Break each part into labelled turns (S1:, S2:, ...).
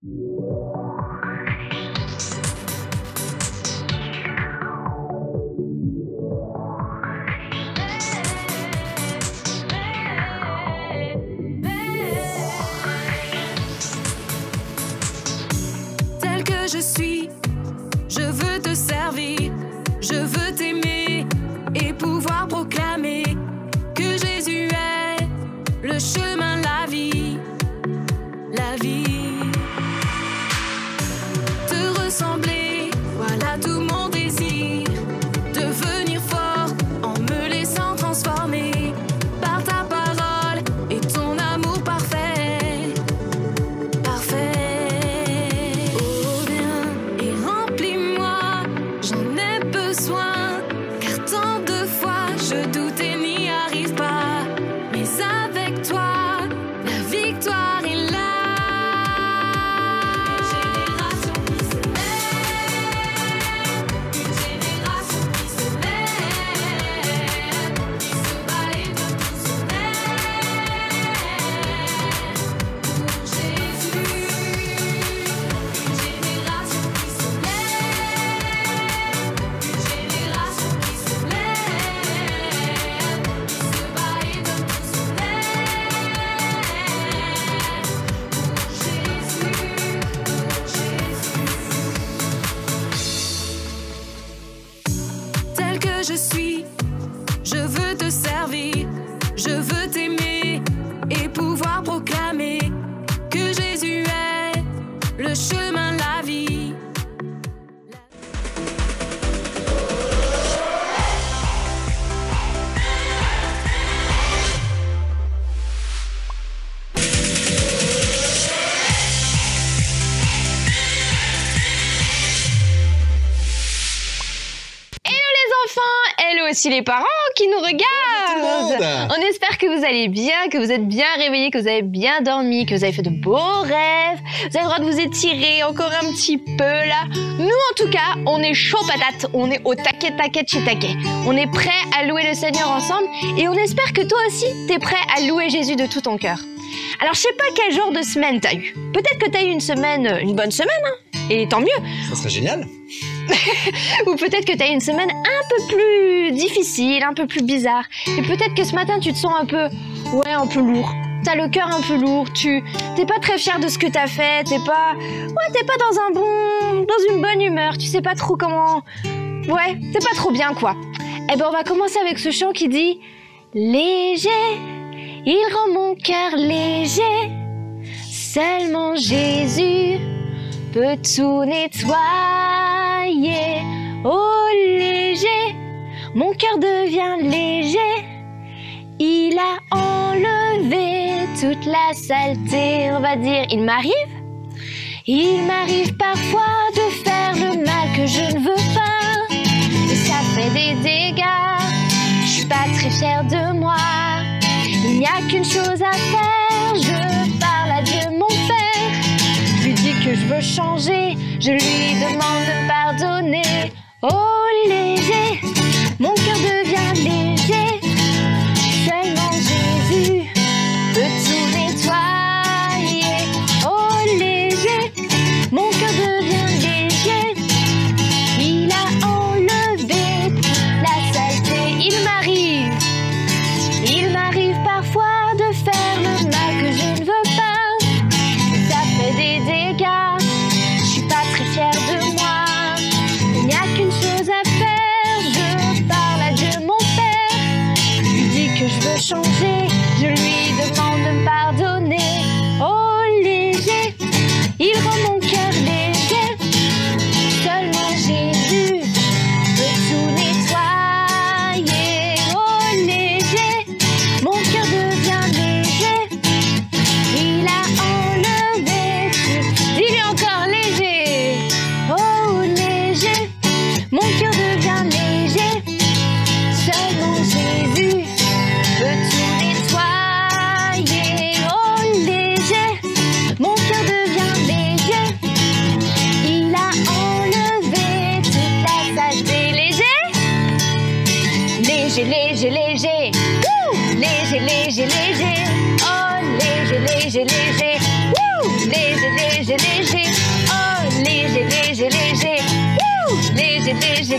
S1: Tel que je suis, je veux te servir, je veux t'aimer et pouvoir proclamer que Jésus est le chemin, la vie, la vie. Te ressembler, voilà tout mon désir, devenir fort en me laissant transformer par ta parole et ton amour parfait, parfait. Oh viens et remplis-moi, j'en ai besoin, car tant de fois je doute et n'y arrive pas, mais avec toi, la victoire est là. Une génération qui se lève, qui se bat et debout se lève pour Jésus. Une génération qui se lève, une génération qui se lève, qui se bat et debout se lève pour Jésus, pour Jésus. Tel que je suis, je veux te servir, je veux t'aimer et pouvoir proclamer que Jésus est le chemin, la vie.
S2: Hello aussi les parents qui nous regardent. On espère que vous allez bien, que vous êtes bien réveillés, que vous avez bien dormi, que vous avez fait de beaux rêves. Vous avez le droit de vous étirer encore un petit peu là. Nous en tout cas, on est chaud patate, on est au taquet chez taquet. On est prêt à louer le Seigneur ensemble et on espère que toi aussi, t'es prêt à louer Jésus de tout ton cœur. Alors je sais pas quel genre de semaine t'as eu. Peut-être que t'as eu une bonne semaine, hein, et tant mieux.
S3: Ça serait génial.
S2: Ou peut-être que tu as eu une semaine un peu plus difficile, un peu plus bizarre. Et peut-être que ce matin, tu te sens un peu lourd. T'as le cœur un peu lourd, t'es pas très fier de ce que t'as fait, t'es pas dans une bonne humeur, tu sais pas trop comment... Ouais, t'es pas trop bien, quoi. Eh ben, on va commencer avec ce chant qui dit « Léger, il rend mon cœur léger, seulement Jésus peut tout nettoyer. Oh léger, mon cœur devient léger, il a enlevé toute la saleté. » On va dire, il m'arrive parfois de faire le mal que je ne veux pas, et ça fait des dégâts, je suis pas très fière de moi. Il n'y a qu'une chose à faire, je parle à Dieu mon Père, je lui dis que je veux changer, je lui demande de me pardonner. Oh léger, mon cœur devient léger, seulement Jésus peut tout nettoyer. Oh léger, mon cœur devient léger, il a enlevé la saleté. Il m'arrive parfois de faire le mal que je ne veux pas, ça fait des dégâts, je suis pas très fière de moi. Il n'y a qu'une chose à faire, je parle à Dieu mon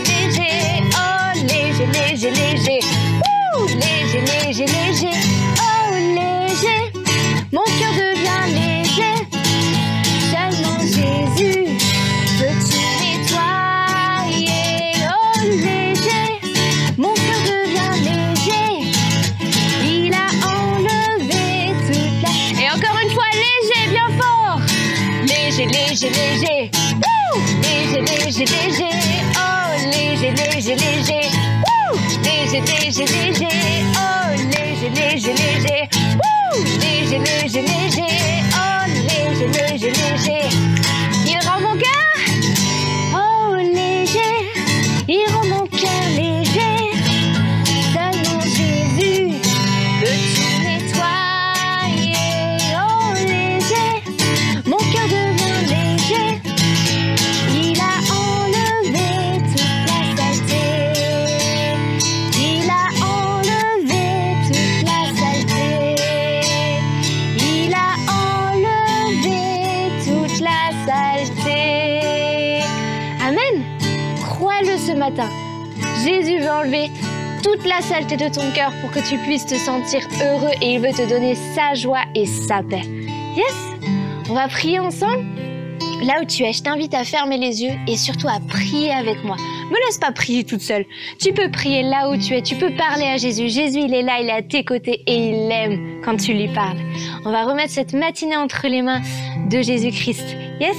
S2: léger, léger. Oh, léger, léger, léger. Ouh, léger, léger, léger. Oh, léger. Mon cœur devient léger. Seulement Jésus peut-tu nettoyer. Oh, léger. Mon cœur devient léger. Il a enlevé toute la... Et encore une fois, léger, bien fort. Léger, léger, léger. Wouh! Léger, léger, léger. Oh, léger, léger, léger. Wouh! Léger, léger, léger. Oh, léger, léger, léger. Wouh! Léger, léger, léger. Oh, léger, léger, léger. Il rend mon cœur. Oh, léger. Il rend mon cœur léger. Seulement Jésus peut-tu nettoyer. Oh, léger. Mon cœur devient léger. Il a enlevé toute la saleté. Il a enlevé toute la saleté. Il a enlevé toute la saleté. Amen. Crois-le ce matin. Jésus veut enlever toute la saleté de ton cœur pour que tu puisses te sentir heureux et il veut te donner sa joie et sa paix. Yes? On va prier ensemble? Là où tu es, je t'invite à fermer les yeux et surtout à prier avec moi. Me laisse pas prier toute seule. Tu peux prier là où tu es, tu peux parler à Jésus. Jésus, il est là, il est à tes côtés et il aime quand tu lui parles. On va remettre cette matinée entre les mains de Jésus-Christ. Yes?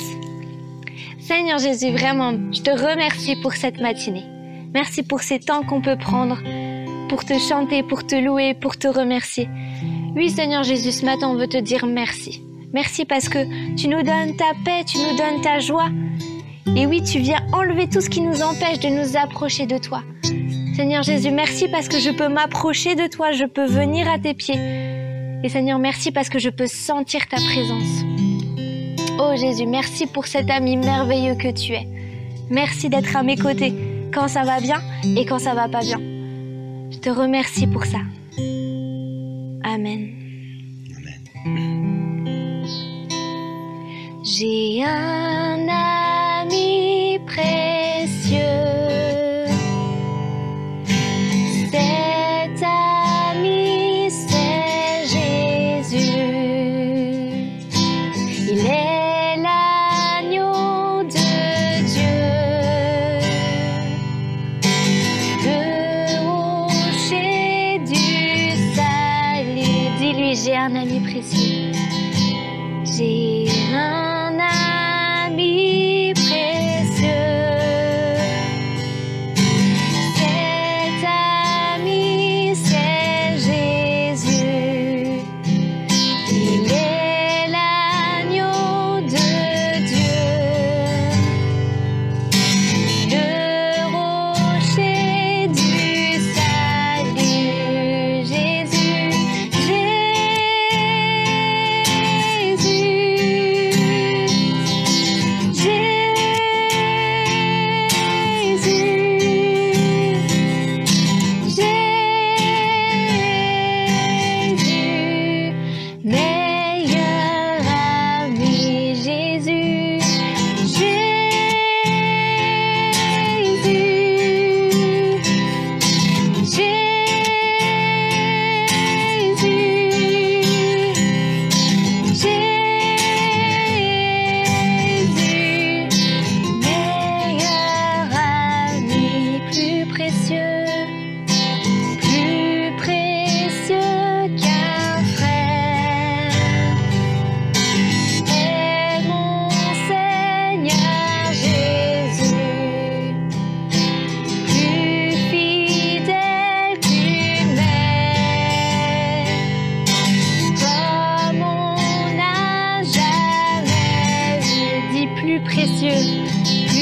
S2: Seigneur Jésus, vraiment, je te remercie pour cette matinée. Merci pour ces temps qu'on peut prendre pour te chanter, pour te louer, pour te remercier. Oui, Seigneur Jésus, ce matin, on veut te dire merci. Merci parce que tu nous donnes ta paix, tu nous donnes ta joie. Et oui, tu viens enlever tout ce qui nous empêche de nous approcher de toi. Seigneur Jésus, merci parce que je peux m'approcher de toi, je peux venir à tes pieds. Et Seigneur, merci parce que je peux sentir ta présence. Oh Jésus, merci pour cet ami merveilleux que tu es. Merci d'être à mes côtés quand ça va bien et quand ça va pas bien. Je te remercie pour ça. Amen. J'ai un ami précieux. Cet ami, c'est Jésus. Il est l'agneau de Dieu. Le rocher du salut. Dis-lui, j'ai un ami précieux. J'ai un ami précieux. Cet ami, c'est Jésus. Il est l'agneau de Dieu. Le rocher du salut. Jésus,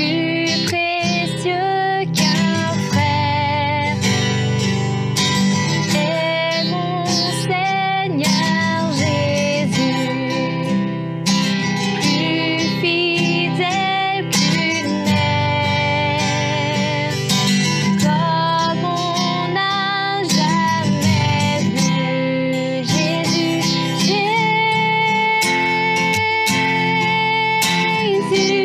S2: plus précieux qu'un frère. Et mon Seigneur Jésus, plus fidèle qu'une mère, comme on n'a jamais vu Jésus. Jésus,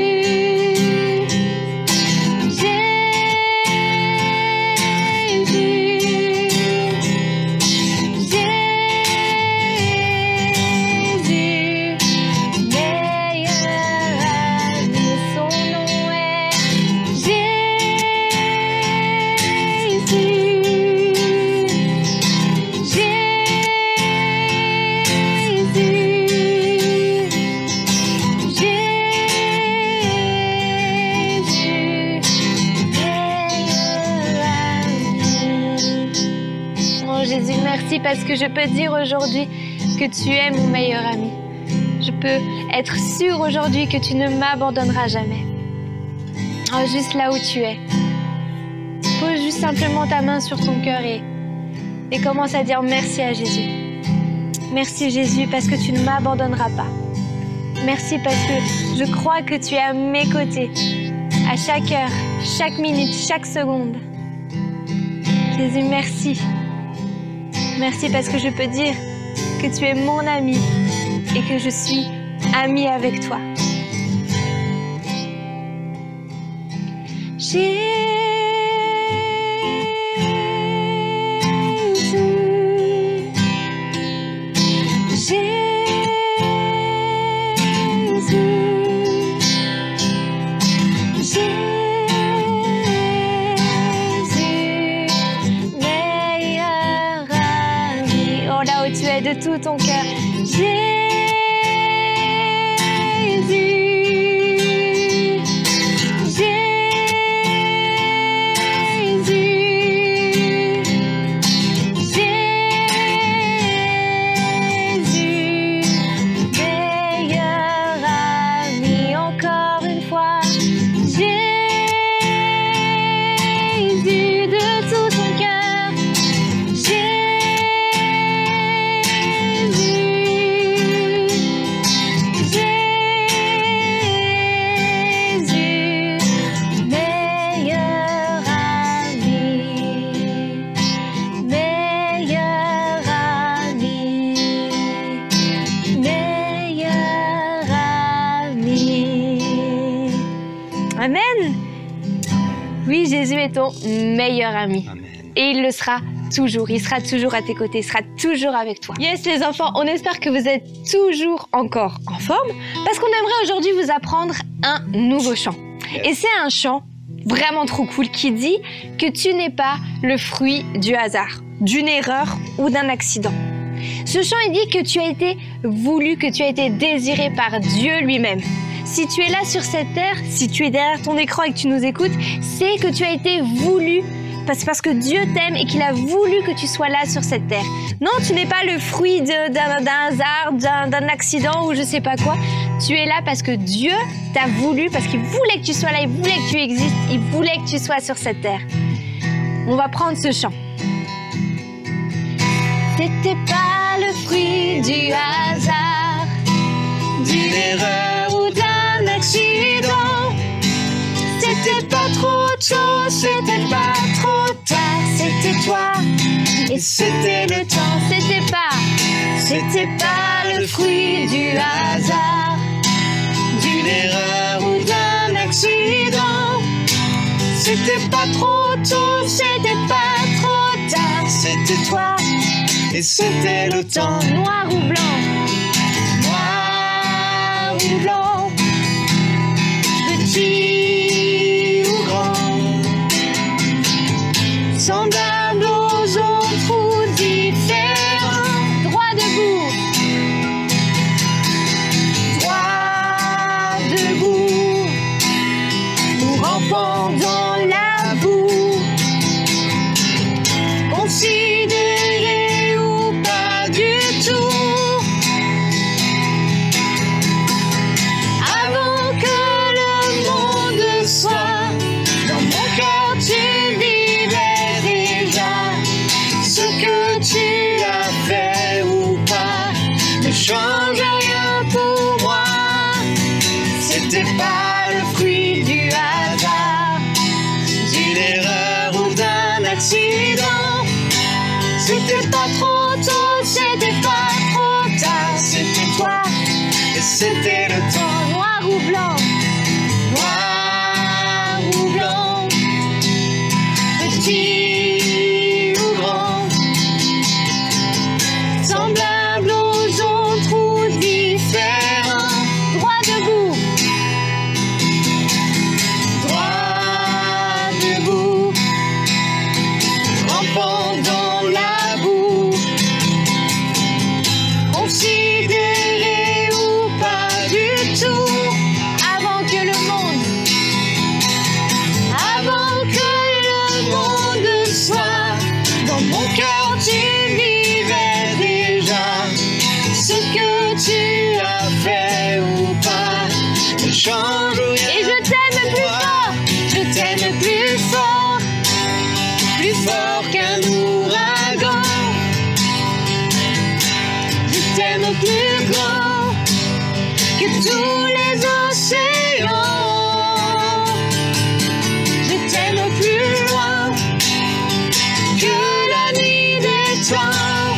S2: merci parce que je peux dire aujourd'hui que tu es mon meilleur ami. Je peux être sûre aujourd'hui que tu ne m'abandonneras jamais. Oh, juste là où tu es. Pose juste simplement ta main sur ton cœur et commence à dire merci à Jésus. Merci Jésus parce que tu ne m'abandonneras pas. Merci parce que je crois que tu es à mes côtés, à chaque heure, chaque minute, chaque seconde. Jésus, merci. Merci parce que je peux dire que tu es mon ami et que je suis amie avec toi. Jésus, meilleur ami. Oh, là où tu es de tout ton cœur. Amen. Oui, Jésus est ton meilleur ami.
S3: Amen.
S2: Et il le sera toujours. Il sera toujours à tes côtés. Il sera toujours avec toi. Yes, les enfants, on espère que vous êtes toujours encore en forme parce qu'on aimerait aujourd'hui vous apprendre un nouveau chant.
S3: Yes.
S2: Et c'est un chant vraiment trop cool qui dit que tu n'es pas le fruit du hasard, d'une erreur ou d'un accident. Ce chant, il dit que tu as été voulu, que tu as été désiré par Dieu lui-même. Si tu es là sur cette terre, si tu es derrière ton écran et que tu nous écoutes, c'est que tu as été voulu parce que Dieu t'aime et qu'il a voulu que tu sois là sur cette terre. Non, tu n'es pas le fruit d'un hasard, d'un accident ou je sais pas quoi. Tu es là parce que Dieu t'a voulu, parce qu'il voulait que tu sois là, il voulait que tu existes, il voulait que tu sois sur cette terre. On va prendre ce chant. C'était pas le fruit du hasard, d'une erreur ou d'un accident. C'était pas trop tôt, c'était pas trop tard, c'était toi et c'était le temps. C'était pas le fruit du hasard, d'une erreur ou d'un accident. C'était pas trop tôt, c'était pas trop tard, c'était toi et c'était le temps. Noir ou blanc, noir ou blanc, petit ou grand, semblable aux autres ou différents. Droit debout, ou rampant dans la boue, considéré ou pas du tout. Avant que le monde soit dans mon cœur, tu vivais déjà. Ce que tu as fait ou pas ne change rien pour moi. C'était pas le fruit du hasard, d'une erreur ou d'un accident. C'était pas trop tôt, c'était pas trop tard, c'était toi et c'était le temps. Noir ou blanc, noir ou blanc, petit ou grand, semblable aux autres ou différents. Droit debout,
S3: change rien.
S2: Et je t'aime plus fort, je t'aime plus fort,
S3: Plus fort qu'un ouragan.
S2: je t'aime plus grand que tous les océans. Je t'aime plus loin
S3: Que la nuit des temps.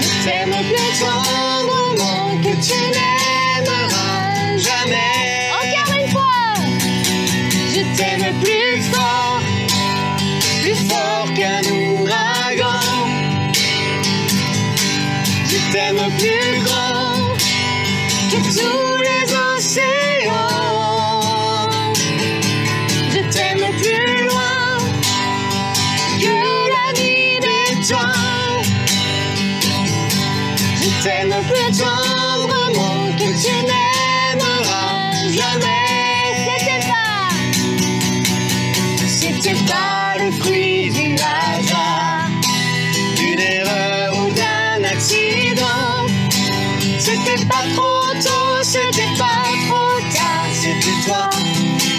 S2: je t'aime plus tendrement que tu n'aimeras
S3: Jamais.
S2: encore une fois. Je t'aime plus fort,
S3: Plus fort qu'un ouragan. Je t'aime plus grand
S2: que tous les océans. Je t'aime plus loin
S3: que la nuit des temps.
S2: je t'aime plus tendrement que tu n'aimeras jamais.
S3: C'était pas le fruit du hasard, d'une erreur ou d'un accident. C'était pas trop tôt, c'était pas trop tard. C'était toi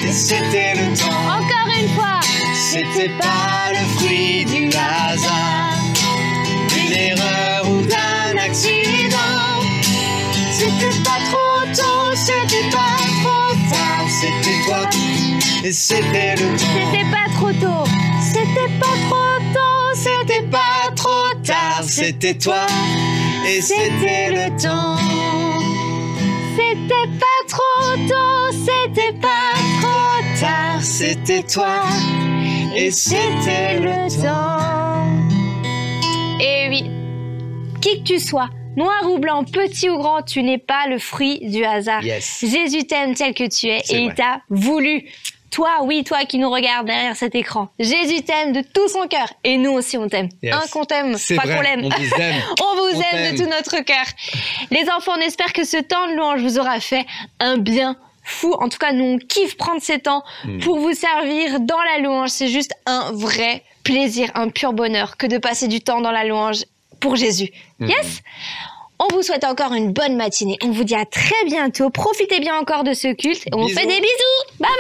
S3: et c'était le temps.
S2: Encore une fois.
S3: C'était pas le fruit du hasard, d'une erreur ou d'un accident. C'était pas trop tôt, c'était pas trop tard. C'était toi et c'était le temps.
S2: C'était pas trop tôt, c'était pas trop tôt,
S3: C'était pas trop tard, c'était toi et c'était le temps.
S2: c'était pas trop tôt, c'était pas trop tard,
S3: C'était toi et c'était le temps.
S2: Et oui, qui que tu sois, noir ou blanc, petit ou grand, tu n'es pas le fruit du hasard.
S3: Yes.
S2: Jésus t'aime tel que tu es
S3: C'est
S2: et il
S3: vrai.
S2: t'a voulu. Toi, oui, toi qui nous regardes derrière cet écran. Jésus t'aime de tout son cœur et nous aussi on t'aime.
S3: Yes.
S2: Un qu'on t'aime,
S3: C'est
S2: pas
S3: vrai,
S2: qu'on l'aime.
S3: on vous aime.
S2: On vous
S3: On
S2: aime
S3: t'aime.
S2: de tout notre cœur. Les enfants, on espère que ce temps de louange vous aura fait un bien fou. En tout cas, nous, on kiffe prendre ces temps pour vous servir dans la louange. C'est juste un vrai plaisir, un pur bonheur que de passer du temps dans la louange pour Jésus. Yes? On vous souhaite encore une bonne matinée. On vous dit à très bientôt. Profitez bien encore de ce culte. Et on
S3: Bisous.
S2: fait des bisous. Bye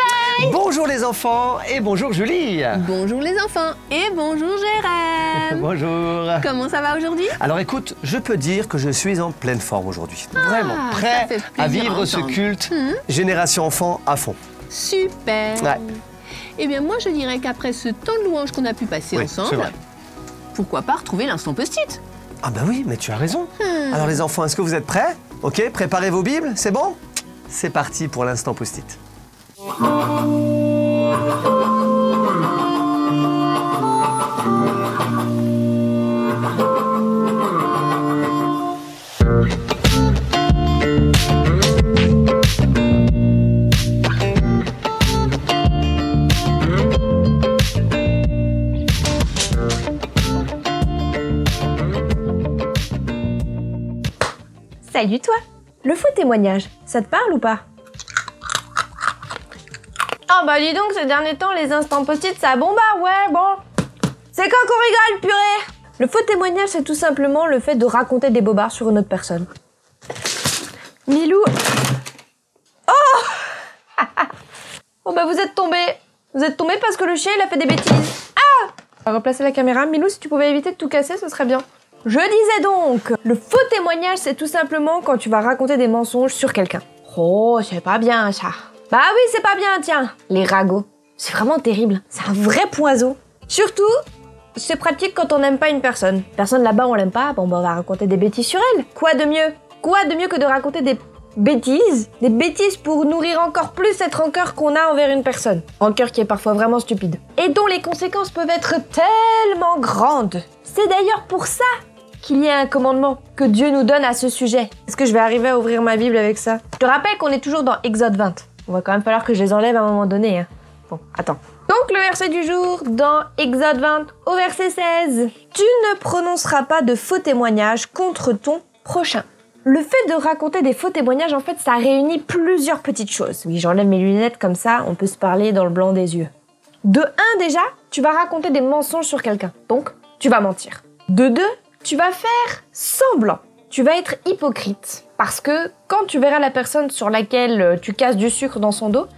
S2: bye.
S4: Bonjour les enfants et bonjour Julie.
S5: Bonjour les enfants et bonjour Jérém.
S4: Bonjour.
S5: Comment ça va aujourd'hui?
S4: Alors écoute, je peux dire que je suis en pleine forme aujourd'hui. Vraiment
S5: ça
S4: prêt
S5: fait
S4: à
S5: plaisir
S4: vivre
S5: à
S4: ce
S5: entendre.
S4: culte Génération Enfant à fond.
S5: Super.
S4: Ouais.
S5: Eh bien moi je dirais qu'après ce temps de louange qu'on a pu passer
S4: Oui, c'est
S5: ensemble,
S4: vrai.
S5: pourquoi pas retrouver l'instant post-it?
S4: Ah bah oui, mais tu as raison. Alors les enfants, est-ce que vous êtes prêts? Ok, préparez vos bibles, c'est bon? C'est parti pour l'instant post-it.
S6: Salut toi. Le faux témoignage, ça te parle ou pas? Ah bah dis donc, ces derniers temps, les instants post-it, ça bombarde, ouais, bon. C'est quand qu'on rigole, purée? Le faux témoignage, c'est tout simplement le fait de raconter des bobards sur une autre personne. Milou... Oh Oh bah vous êtes tombé. Vous êtes tombé parce que le chien, il a fait des bêtises. Ah! On va replacer la caméra. Milou, si tu pouvais éviter de tout casser, ce serait bien. Je disais donc, le faux témoignage, c'est tout simplement quand tu vas raconter des mensonges sur quelqu'un. Oh, c'est pas bien ça. Bah oui, c'est pas bien, tiens. Les ragots, c'est vraiment terrible. C'est un vrai poison. Surtout, c'est pratique quand on n'aime pas une personne. Personne là-bas, on l'aime pas, bon bah on va raconter des bêtises sur elle. Quoi de mieux? Quoi de mieux que de raconter des bêtises pour nourrir encore plus cette rancœur qu'on a envers une personne. Rancœur qui est parfois vraiment stupide. Et dont les conséquences peuvent être tellement grandes. C'est d'ailleurs pour ça qu'il y a un commandement que Dieu nous donne à ce sujet. Est-ce que je vais arriver à ouvrir ma Bible avec ça? Je te rappelle qu'on est toujours dans Exode 20. On va quand même falloir que je les enlève à un moment donné. Hein. Bon, attends. Donc le verset du jour dans Exode 20 au verset 16. Tu ne prononceras pas de faux témoignages contre ton prochain. Le fait de raconter des faux témoignages, en fait, ça réunit plusieurs petites choses. Oui, j'enlève mes lunettes comme ça, on peut se parler dans le blanc des yeux. De 1 déjà, tu vas raconter des mensonges sur quelqu'un. Donc, tu vas mentir. De 2, tu vas faire semblant. tu vas être hypocrite. Parce que quand tu verras la personne sur laquelle tu casses du sucre dans son dos,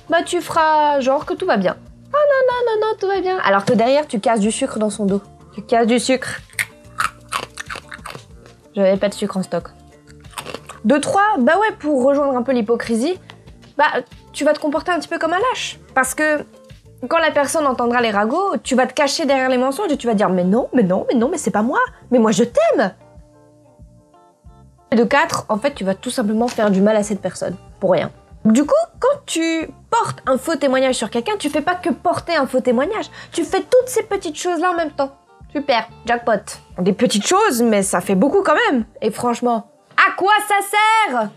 S6: bah tu feras genre que tout va bien. Oh non, tout va bien. Alors que derrière, tu casses du sucre dans son dos. Tu casses du sucre. J'avais pas de sucre en stock. De 3, bah ouais, pour rejoindre un peu l'hypocrisie, bah tu vas te comporter un petit peu comme un lâche. Parce que quand la personne entendra les ragots, tu vas te cacher derrière les mensonges et tu vas dire mais non, mais c'est pas moi. Mais moi je t'aime. Et de 4, en fait, tu vas tout simplement faire du mal à cette personne. Pour rien. Du coup, quand tu portes un faux témoignage sur quelqu'un, tu fais pas que porter un faux témoignage. Tu fais toutes ces petites choses-là en même temps. Super, jackpot. Des petites choses, mais ça fait beaucoup quand même. Et franchement, à quoi ça sert?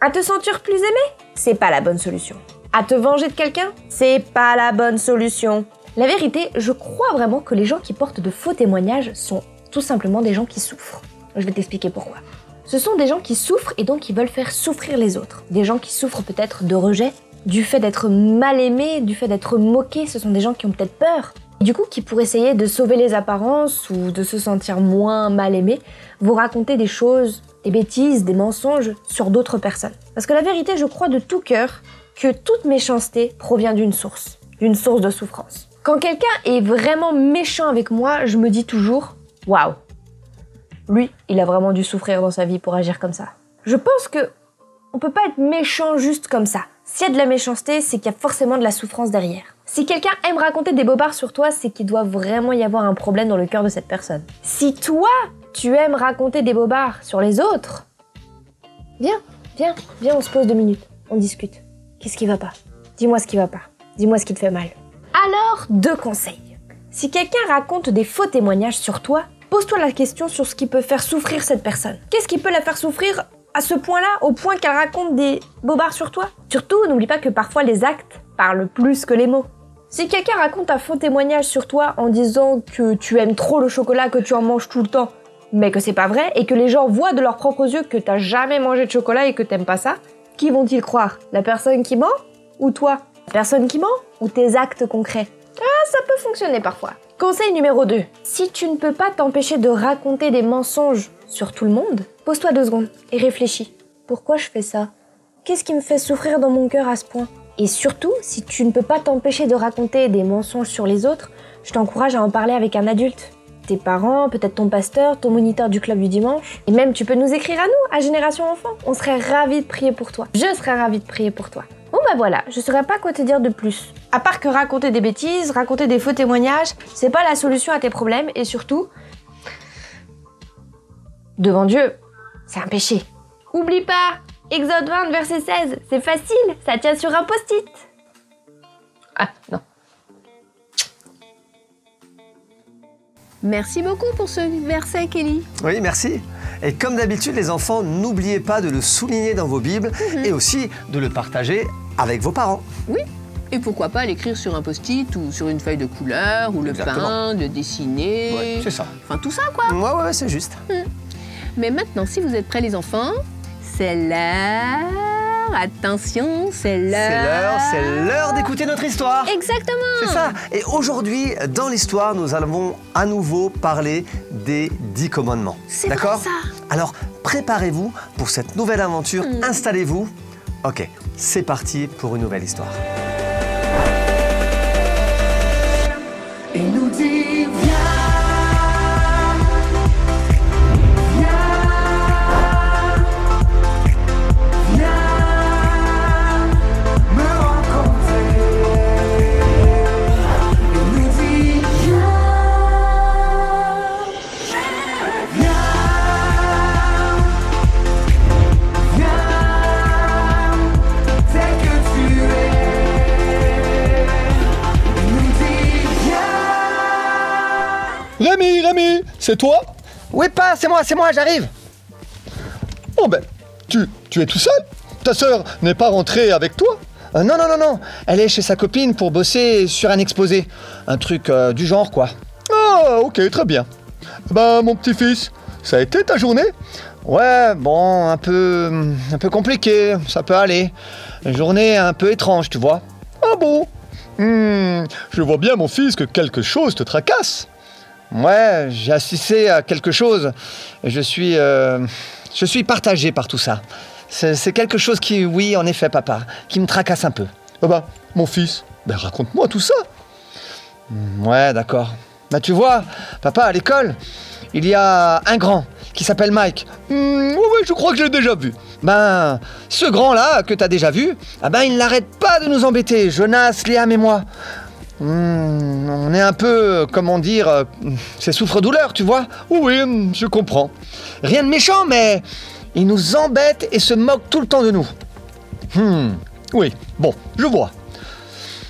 S6: À te sentir plus aimé? C'est pas la bonne solution. À te venger de quelqu'un? C'est pas la bonne solution. La vérité, je crois vraiment que les gens qui portent de faux témoignages sont tout simplement des gens qui souffrent. Je vais t'expliquer pourquoi. Ce sont des gens qui souffrent et donc qui veulent faire souffrir les autres. Des gens qui souffrent peut-être de rejet, du fait d'être mal aimés, du fait d'être moqués. Ce sont des gens qui ont peut-être peur. Et du coup, qui pour essayer de sauver les apparences ou de se sentir moins mal aimés, vont raconter des choses, des bêtises, des mensonges sur d'autres personnes. Parce que la vérité, je crois de tout cœur que toute méchanceté provient d'une source de souffrance. Quand quelqu'un est vraiment méchant avec moi, je me dis toujours « Waouh !» Lui, il a vraiment dû souffrir dans sa vie pour agir comme ça. Je pense que on peut pas être méchant juste comme ça. S'il y a de la méchanceté, c'est qu'il y a forcément de la souffrance derrière. Si quelqu'un aime raconter des bobards sur toi, c'est qu'il doit vraiment y avoir un problème dans le cœur de cette personne. Si toi, tu aimes raconter des bobards sur les autres, viens, on se pose 2 minutes, on discute. Qu'est-ce qui va pas? Dis-moi ce qui va pas. Dis-moi ce qui te fait mal. Alors, 2 conseils. Si quelqu'un raconte des faux témoignages sur toi, pose-toi la question sur ce qui peut faire souffrir cette personne. Qu'est-ce qui peut la faire souffrir à ce point-là, au point qu'elle raconte des bobards sur toi? Surtout, n'oublie pas que parfois les actes parlent plus que les mots. Si quelqu'un raconte un faux témoignage sur toi en disant que tu aimes trop le chocolat, que tu en manges tout le temps, mais que c'est pas vrai, et que les gens voient de leurs propres yeux que t'as jamais mangé de chocolat et que t'aimes pas ça, qui vont-ils croire? La personne qui ment? Ou toi? La personne qui ment? Ou tes actes concrets? Ah, ça peut fonctionner parfois. Conseil numéro 2. Si tu ne peux pas t'empêcher de raconter des mensonges sur tout le monde, pose-toi 2 secondes et réfléchis. Pourquoi je fais ça? Qu'est-ce qui me fait souffrir dans mon cœur à ce point? Et surtout, si tu ne peux pas t'empêcher de raconter des mensonges sur les autres, je t'encourage à en parler avec un adulte. Tes parents, peut-être ton pasteur, ton moniteur du club du dimanche. Et même, tu peux nous écrire à nous, à Génération Enfant. On serait ravis de prier pour toi. Je serais ravie de prier pour toi. Bon bah voilà, je saurais pas quoi te dire de plus. À part que raconter des bêtises, raconter des faux témoignages, c'est pas la solution à tes problèmes et surtout, devant Dieu, c'est un péché. Oublie pas, Exode 20, verset 16, c'est facile, ça tient sur un post-it. Ah non.
S5: Merci beaucoup pour ce verset, Kelly.
S4: Oui, merci. Et comme d'habitude, les enfants, n'oubliez pas de le souligner dans vos Bibles et aussi de le partager avec vos parents.
S5: Oui. Et pourquoi pas l'écrire sur un post-it ou sur une feuille de couleur ou le peindre, le dessiner.
S4: Ouais, c'est ça.
S5: Enfin, tout ça, quoi.
S4: Ouais, c'est juste.
S5: Mais maintenant, si vous êtes prêts, les enfants, c'est l'heure. Attention, c'est
S4: l'heure d'écouter notre histoire.
S5: Exactement.
S4: C'est ça. Et aujourd'hui, dans l'histoire, nous allons à nouveau parler des 10 commandements.
S5: C'est
S4: d'accord?
S5: vrai, ça.
S4: Alors, préparez-vous pour cette nouvelle aventure. Installez-vous. Ok, c'est parti pour une nouvelle histoire.
S3: Il nous dit viens.
S7: Rémi, c'est toi?
S4: Oui, pas, c'est moi, j'arrive.
S7: Oh ben, tu es tout seul? Ta sœur n'est pas rentrée avec toi?
S4: Non, elle est chez sa copine pour bosser sur un exposé. Un truc du genre, quoi.
S7: Ah, ok, très bien. Ben, mon petit-fils, ça a été ta journée?
S4: Ouais, bon, un peu compliqué, ça peut aller. Une journée un peu étrange, tu vois.
S7: Ah bon? Je vois bien, mon fils, que quelque chose te tracasse.
S4: Ouais, j'ai assisté à quelque chose et je suis je suis partagé par tout ça. C'est quelque chose qui, oui, en effet, papa, qui me tracasse un peu.
S7: Ah bah, mon fils, ben raconte-moi tout ça.
S4: Ouais, d'accord. Bah tu vois, papa, à l'école, il y a un grand qui s'appelle Mike.
S7: Ouais, je crois que je l'ai déjà vu.
S4: Ben, ce grand-là, que t'as déjà vu, ah ben, il n'arrête pas de nous embêter, Jonas, Liam et moi. On est un peu, comment dire, c'est souffre-douleur, tu vois.
S7: Oui, je comprends.
S4: Rien de méchant, mais il nous embête et se moque tout le temps de nous.
S7: Oui, bon, je vois.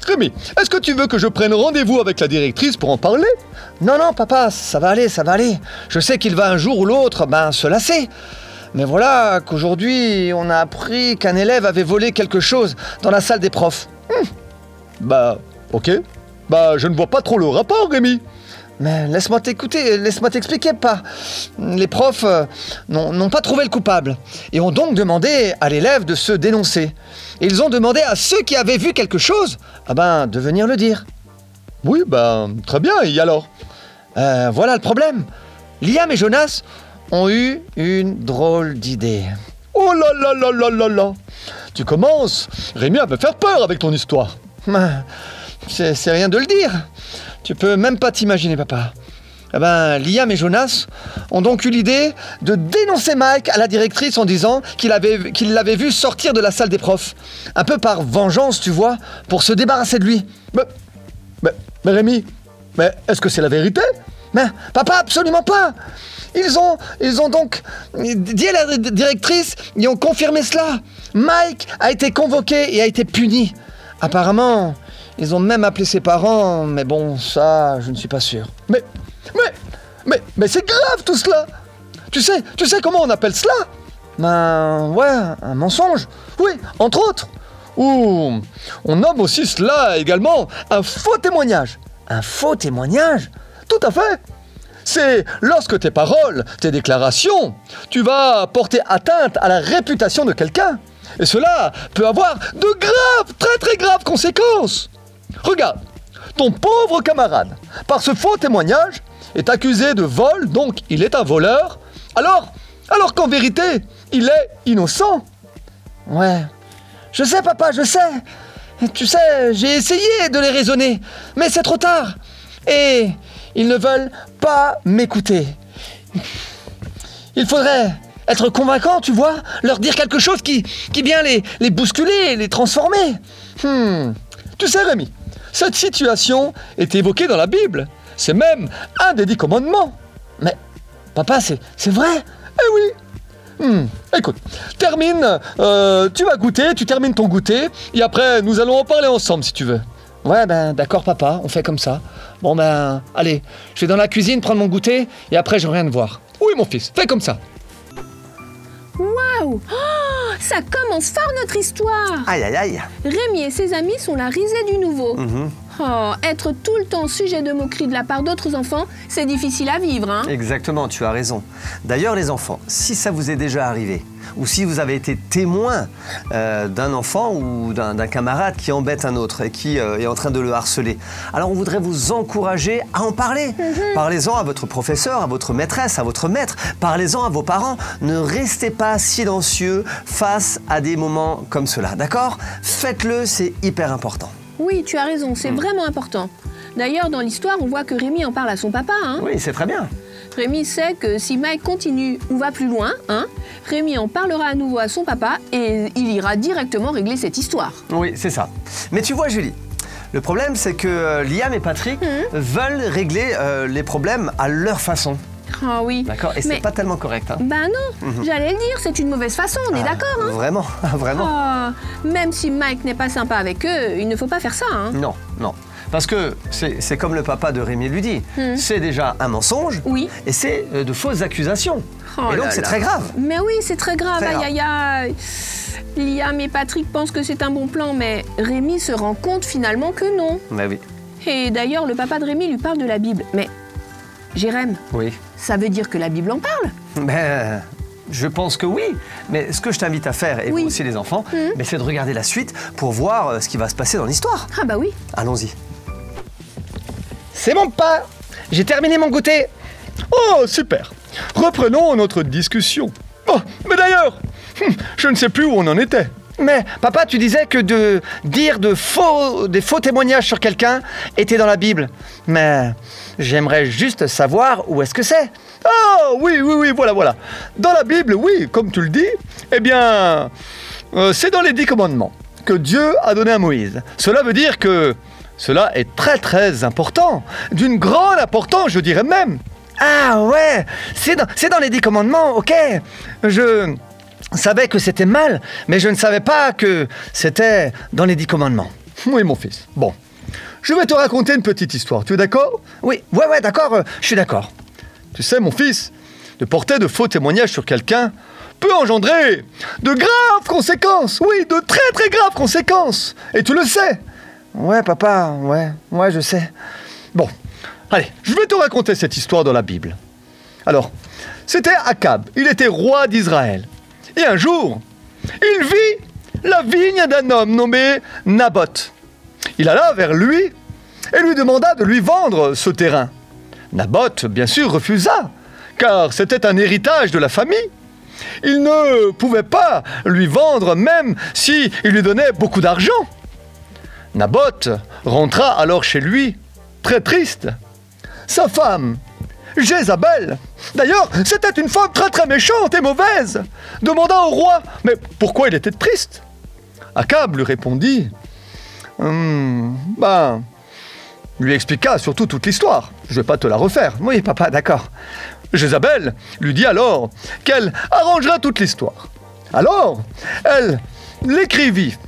S7: Rémi, est-ce que tu veux que je prenne rendez-vous avec la directrice pour en parler?
S4: Non, non, papa, ça va aller, ça va aller. Je sais qu'il va un jour ou l'autre, se lasser. Mais voilà qu'aujourd'hui, on a appris qu'un élève avait volé quelque chose dans la salle des profs.
S7: Bah, ok. Bah, je ne vois pas trop le rapport, Rémi.
S4: Mais laisse-moi t'écouter, laisse-moi t'expliquer, pas. Les profs n'ont pas trouvé le coupable et ont donc demandé à l'élève de se dénoncer. Et ils ont demandé à ceux qui avaient vu quelque chose, de venir le dire.
S7: Oui, très bien, et alors?
S4: Voilà le problème. Liam et Jonas ont eu une drôle d'idée.
S7: Oh là là là là là là! Tu commences, Rémi, à me faire peur avec ton histoire.
S4: C'est rien de le dire. Tu peux même pas t'imaginer, papa. Liam et Jonas ont donc eu l'idée de dénoncer Mike à la directrice en disant qu'il l'avait vu sortir de la salle des profs. Un peu par vengeance, tu vois, pour se débarrasser de lui.
S7: Mais Rémi, est-ce que c'est la vérité?
S4: Mais papa, absolument pas. Ils ont donc dit à la directrice, ils ont confirmé cela. Mike a été convoqué et a été puni. Apparemment, ils ont même appelé ses parents, mais bon, ça, je ne suis pas sûr.
S7: Mais c'est grave tout cela! Tu sais comment on appelle cela?
S4: Ouais, un mensonge.
S7: Oui, entre autres. Ou on nomme aussi cela également un faux témoignage.
S4: Un faux témoignage?
S7: Tout à fait. C'est lorsque tes paroles, tes déclarations, tu vas porter atteinte à la réputation de quelqu'un. Et cela peut avoir de graves, très très graves conséquences. Regarde, ton pauvre camarade, par ce faux témoignage, est accusé de vol, donc il est un voleur, alors qu'en vérité, il est innocent.
S4: Ouais, je sais papa, je sais. Tu sais, j'ai essayé de les raisonner, mais c'est trop tard. Et ils ne veulent pas m'écouter. Il faudrait être convaincant, tu vois, leur dire quelque chose qui vient les bousculer, les transformer.
S7: Tu sais, Rémi, cette situation est évoquée dans la Bible. C'est même un des 10 commandements.
S4: Mais, papa, c'est vrai?
S7: Eh oui. Écoute, termine, tu vas goûter, tu termines ton goûter, et après, nous allons en parler ensemble, si tu veux.
S4: Ouais, d'accord, papa, on fait comme ça. Bon, allez, je vais dans la cuisine prendre mon goûter, et après, je reviens te voir.
S7: Oui, mon fils, fais comme ça.
S5: Waouh! Oh, ça commence fort notre histoire!
S4: Aïe, aïe, aïe!
S5: Rémi et ses amis sont la risée du nouveau. Oh, être tout le temps sujet de moqueries de la part d'autres enfants, c'est difficile à vivre, hein?
S4: Exactement, tu as raison. D'ailleurs, les enfants, si ça vous est déjà arrivé, ou si vous avez été témoin d'un enfant ou d'un camarade qui embête un autre et qui est en train de le harceler, alors on voudrait vous encourager à en parler. Parlez-en à votre professeur, à votre maîtresse, à votre maître. Parlez-en à vos parents. Ne restez pas silencieux face à des moments comme cela, d'accord? Faites-le, c'est hyper important.
S5: Oui, tu as raison, c'est vraiment important. D'ailleurs, dans l'histoire, on voit que Rémi en parle à son papa, hein?
S4: Oui, c'est très bien.
S5: Rémi sait que si Mike continue ou va plus loin, Rémi en parlera à nouveau à son papa et il ira directement régler cette histoire.
S4: Oui, c'est ça. Mais tu vois, Julie, le problème, c'est que Liam et Patrick veulent régler les problèmes à leur façon.
S5: Ah oui.
S4: D'accord, et c'est pas tellement correct. Hein.
S5: Ben non, j'allais le dire, c'est une mauvaise façon, on est d'accord. Hein.
S4: Vraiment, vraiment.
S5: Oh, même si Mike n'est pas sympa avec eux, il ne faut pas faire ça. Hein.
S4: Non, non. Parce que c'est comme le papa de Rémi lui dit, c'est déjà un mensonge et c'est de fausses accusations. Et donc c'est très grave.
S5: Mais oui, c'est très grave. Aïe, aïe, aïe. Liam et Patrick pensent que c'est un bon plan, mais Rémi se rend compte finalement que non.
S4: Mais oui.
S5: Et d'ailleurs, le papa de Rémi lui parle de la Bible. Mais, Jérém, ça veut dire que la Bible en parle?
S4: Ben, je pense que oui. Mais ce que je t'invite à faire, et vous aussi les enfants, c'est de regarder la suite pour voir ce qui va se passer dans l'histoire.
S5: Ah bah oui.
S4: Allons-y. C'est bon, pas. J'ai terminé mon goûter.
S7: Oh, super. Reprenons notre discussion. Oh, mais d'ailleurs, je ne sais plus où on en était.
S3: Mais papa, tu disais que de dire des faux témoignages sur quelqu'un était dans la Bible. Mais j'aimerais juste savoir où est-ce que c'est.
S7: Ah oui, voilà. Dans la Bible, oui, comme tu le dis, eh bien, c'est dans les 10 commandements que Dieu a donné à Moïse. Cela veut dire que cela est très très important, d'une grande importance, je dirais même.
S3: Ah ouais, c'est dans les 10 commandements, ok. Je savais que c'était mal, mais je ne savais pas que c'était dans les 10 commandements.
S7: Oui, mon fils. Bon, je vais te raconter une petite histoire. Tu es d'accord?
S3: Oui, ouais, d'accord, je suis d'accord.
S7: Tu sais, mon fils, de porter de faux témoignages sur quelqu'un peut engendrer de graves conséquences. Oui, de très très graves conséquences. Et tu le sais.
S3: Ouais, papa, ouais, je sais.
S7: Bon, allez, je vais te raconter cette histoire dans la Bible. Alors, c'était Akab, il était roi d'Israël. Et un jour, il vit la vigne d'un homme nommé Naboth. Il alla vers lui et lui demanda de lui vendre ce terrain. Naboth, bien sûr, refusa, car c'était un héritage de la famille. Il ne pouvait pas lui vendre même s'il lui donnait beaucoup d'argent. Naboth rentra alors chez lui, très triste. Sa femme, Jézabel, d'ailleurs, c'était une femme très très méchante et mauvaise, demanda au roi, mais pourquoi il était triste? Akab lui répondit, lui expliqua surtout toute l'histoire. Je ne vais pas te la refaire.
S3: Oui, papa, d'accord.
S7: Jézabel lui dit alors qu'elle arrangera toute l'histoire. Alors, elle l'écrivit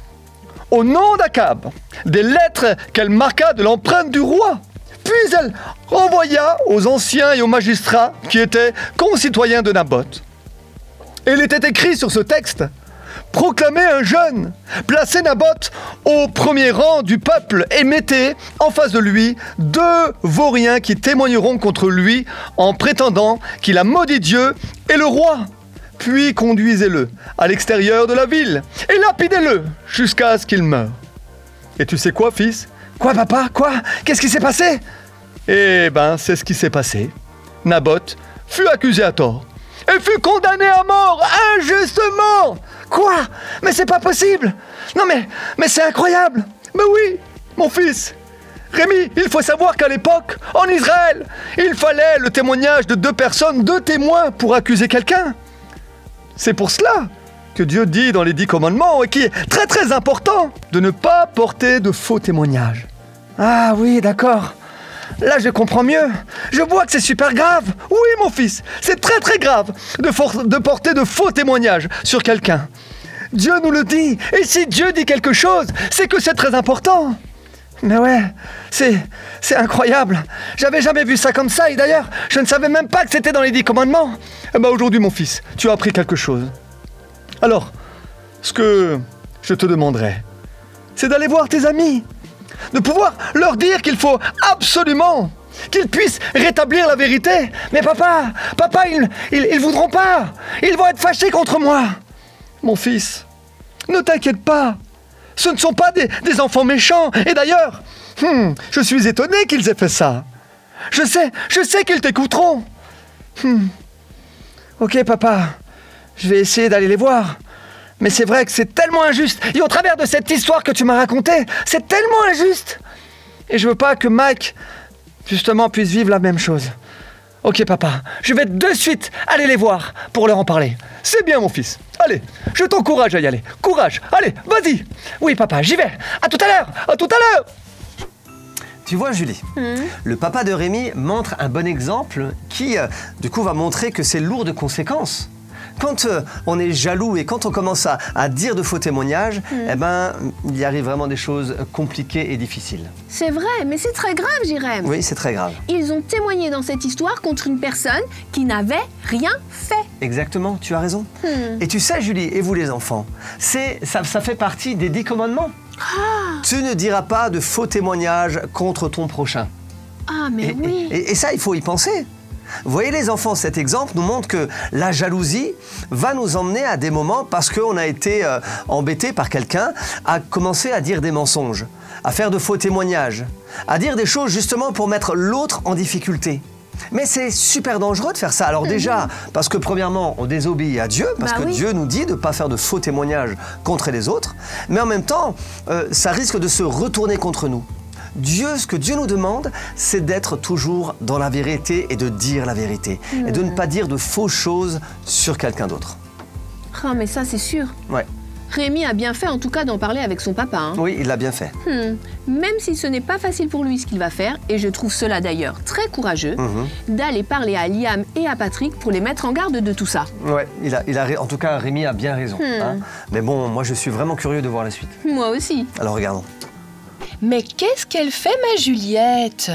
S7: au nom d'Akab des lettres qu'elle marqua de l'empreinte du roi. Puis elle envoya aux anciens et aux magistrats qui étaient concitoyens de Naboth. Et il était écrit sur ce texte: proclamez un jeûne, placez Naboth au premier rang du peuple et mettez en face de lui 2 vauriens qui témoigneront contre lui en prétendant qu'il a maudit Dieu et le roi. Puis conduisez-le à l'extérieur de la ville et lapidez-le jusqu'à ce qu'il meure. Et tu sais quoi, fils?
S3: Quoi, papa? Quoi? Qu'est-ce qui s'est passé?
S7: Eh ben, c'est ce qui s'est passé. Naboth fut accusé à tort et fut condamné à mort injustement.
S3: Quoi? Mais c'est pas possible! Non mais c'est incroyable!
S7: Mais oui, mon fils! Rémi, il faut savoir qu'à l'époque, en Israël, il fallait le témoignage de 2 personnes, 2 témoins pour accuser quelqu'un. C'est pour cela que Dieu dit dans les 10 commandements, et qui est très très important, de ne pas porter de faux témoignages.
S3: Ah oui, d'accord. Là, je comprends mieux. Je vois que c'est super grave.
S7: Oui, mon fils, c'est très très grave de porter de faux témoignages sur quelqu'un. Dieu nous le dit, et si Dieu dit quelque chose, c'est que c'est très important.
S3: Mais ouais, c'est incroyable. J'avais jamais vu ça comme ça, et d'ailleurs, je ne savais même pas que c'était dans les 10 commandements.
S7: Eh ben aujourd'hui, mon fils, tu as appris quelque chose. Alors, ce que je te demanderai, c'est d'aller voir tes amis, de pouvoir leur dire qu'il faut absolument qu'ils puissent rétablir la vérité.
S3: Mais papa, ils voudront pas. Ils vont être fâchés contre moi.
S7: Mon fils, ne t'inquiète pas. Ce ne sont pas des enfants méchants. Et d'ailleurs, je suis étonné qu'ils aient fait ça. Je sais qu'ils t'écouteront.
S3: Ok, papa, je vais essayer d'aller les voir. Mais c'est vrai que c'est tellement injuste. Et au travers de cette histoire que tu m'as racontée, c'est tellement injuste. Et je veux pas que Mike, justement, puisse vivre la même chose. Ok, papa, je vais de suite aller les voir pour leur en parler.
S7: C'est bien, mon fils. Allez, je t'encourage à y aller. Courage, allez, vas-y.
S3: Oui, papa, j'y vais. À tout à l'heure. À tout à l'heure.
S4: Tu vois, Julie, le papa de Rémi montre un bon exemple qui, du coup, va montrer que c'est lourd de conséquences. Quand on est jaloux et quand on commence à dire de faux témoignages, eh ben, il y arrive vraiment des choses compliquées et difficiles.
S5: C'est vrai, mais c'est très grave, Jérém.
S4: Oui, c'est très grave.
S5: Ils ont témoigné dans cette histoire contre une personne qui n'avait rien fait.
S4: Exactement, tu as raison. Et tu sais, Julie, et vous les enfants, ça fait partie des 10 commandements. Tu ne diras pas de faux témoignages contre ton prochain.
S5: Ah, mais oui.
S4: Et ça, il faut y penser. Vous voyez les enfants, cet exemple nous montre que la jalousie va nous emmener à des moments, parce qu'on a été embêté par quelqu'un, à commencer à dire des mensonges, à faire de faux témoignages, à dire des choses justement pour mettre l'autre en difficulté. Mais c'est super dangereux de faire ça. Alors déjà, parce que premièrement, on désobéit à Dieu, parce que Dieu nous dit de ne pas faire de faux témoignages contre les autres. Mais en même temps, ça risque de se retourner contre nous. Ce que Dieu nous demande, c'est d'être toujours dans la vérité et de dire la vérité. Et de ne pas dire de fausses choses sur quelqu'un d'autre.
S5: Ah, mais ça, c'est sûr.
S4: Ouais.
S5: Rémi a bien fait, en tout cas, d'en parler avec son papa. Hein.
S4: Oui, il l'a bien fait.
S5: Même si ce n'est pas facile pour lui ce qu'il va faire, et je trouve cela d'ailleurs très courageux, d'aller parler à Liam et à Patrick pour les mettre en garde de tout ça.
S4: Ouais, en tout cas, Rémi a bien raison. Hein. Mais bon, moi, je suis vraiment curieux de voir la suite.
S5: Moi aussi.
S4: Alors, regardons.
S8: Mais qu'est-ce qu'elle fait, ma Juliette?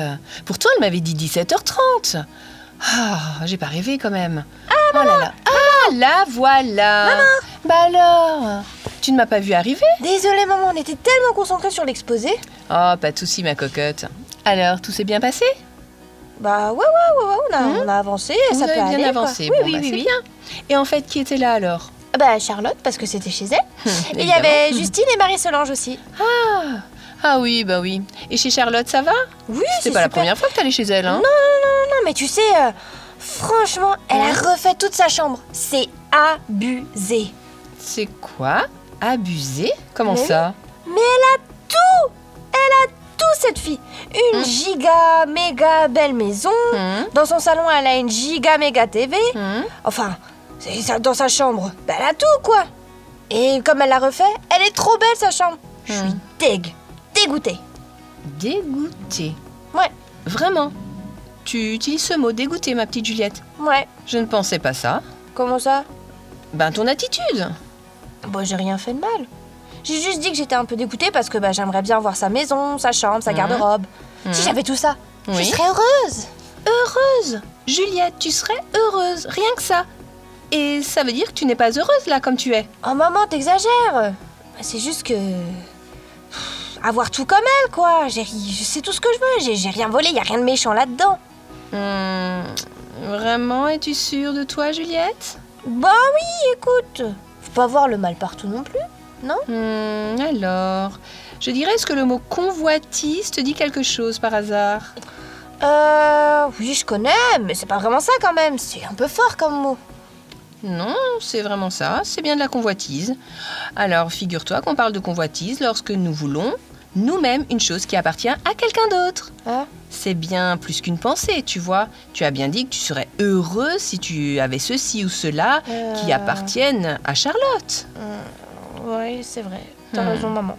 S8: Pourtant, elle m'avait dit 17h30. Ah, j'ai pas rêvé quand même. Ah, maman. Oh là là. Ah, la voilà.
S9: Maman.
S8: Bah alors, tu ne m'as pas vu arriver?
S9: Désolée, maman, on était tellement concentrés sur l'exposé.
S8: Oh, pas de souci, ma cocotte. Alors, tout s'est bien passé?
S9: Bah ouais, on a avancé,
S8: Vous
S9: ça peut
S8: avez
S9: aller.
S8: bien
S9: quoi.
S8: avancé.
S9: Oui,
S8: Bon, c'est bien. Et en fait, qui était là alors?
S9: Bah Charlotte, parce que c'était chez elle. Et il y
S8: évidemment.
S9: avait Justine et Marie-Solange aussi.
S8: Ah oui, bah oui. Et chez Charlotte, ça va?
S9: Oui,
S8: C'est pas la première fois que t'allais chez elle, hein?
S9: Non, mais tu sais, franchement, elle a refait toute sa chambre. C'est abusé.
S8: C'est quoi? Abusé? Comment
S9: Mais
S8: ça?
S9: Mais elle a tout, cette fille. Une giga méga belle maison. Dans son salon, elle a une giga méga TV. Enfin, dans sa chambre, bah, elle a tout, quoi. Et comme elle l'a refait, elle est trop belle, sa chambre. Je suis dégoûtée.
S8: Dégoûtée?
S9: Ouais.
S8: Vraiment? Tu utilises ce mot, dégoûtée, ma petite Juliette?
S9: Ouais.
S8: Je ne pensais pas ça.
S9: Comment ça?
S8: Ben, ton attitude.
S9: Bon, j'ai rien fait de mal. J'ai juste dit que j'étais un peu dégoûtée parce que bah, j'aimerais bien voir sa maison, sa chambre, sa garde-robe. Si j'avais tout ça, je serais heureuse.
S8: Heureuse? Juliette, tu serais heureuse, rien que ça. Et ça veut dire que tu n'es pas heureuse, là, comme tu es.
S9: Oh maman, t'exagères. C'est juste que... avoir tout comme elle, quoi. Je sais tout ce que je veux. J'ai rien volé, y a rien de méchant là-dedans.
S8: Vraiment, es-tu sûre de toi, Juliette?
S9: Bah oui, écoute. Faut pas voir le mal partout non plus, non?
S8: Alors, je dirais, est-ce que le mot convoitise te dit quelque chose par hasard?
S9: Oui, je connais, mais c'est pas vraiment ça quand même. C'est un peu fort comme mot.
S8: Non, c'est vraiment ça, c'est bien de la convoitise. Alors, figure-toi qu'on parle de convoitise lorsque nous voulons nous-mêmes une chose qui appartient à quelqu'un d'autre.
S9: Ah.
S8: C'est bien plus qu'une pensée, tu vois. Tu as bien dit que tu serais heureuse si tu avais ceci ou cela qui appartiennent à Charlotte.
S9: Oui, c'est vrai. T'as raison, maman.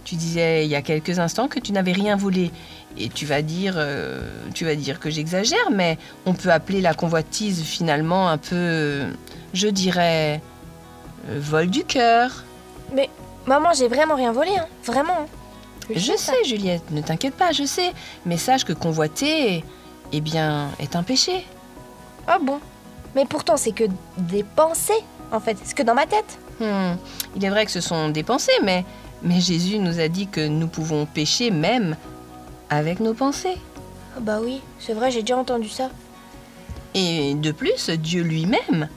S8: Tu disais il y a quelques instants que tu n'avais rien volé. Et tu vas dire que j'exagère, mais on peut appeler la convoitise finalement un peu, je dirais, vol du cœur.
S9: Mais maman, j'ai vraiment rien volé, hein. Vraiment. Hein.
S8: Je sais, Juliette, ne t'inquiète pas, je sais. Mais sache que convoiter, eh bien, est un péché.
S9: Ah bon? Mais pourtant, c'est que des pensées, en fait. C'est que dans ma tête.
S8: Il est vrai que ce sont des pensées, mais Jésus nous a dit que nous pouvons pécher même avec nos pensées.
S9: Ah bah oui, c'est vrai, j'ai déjà entendu ça.
S8: Et de plus, Dieu lui-même,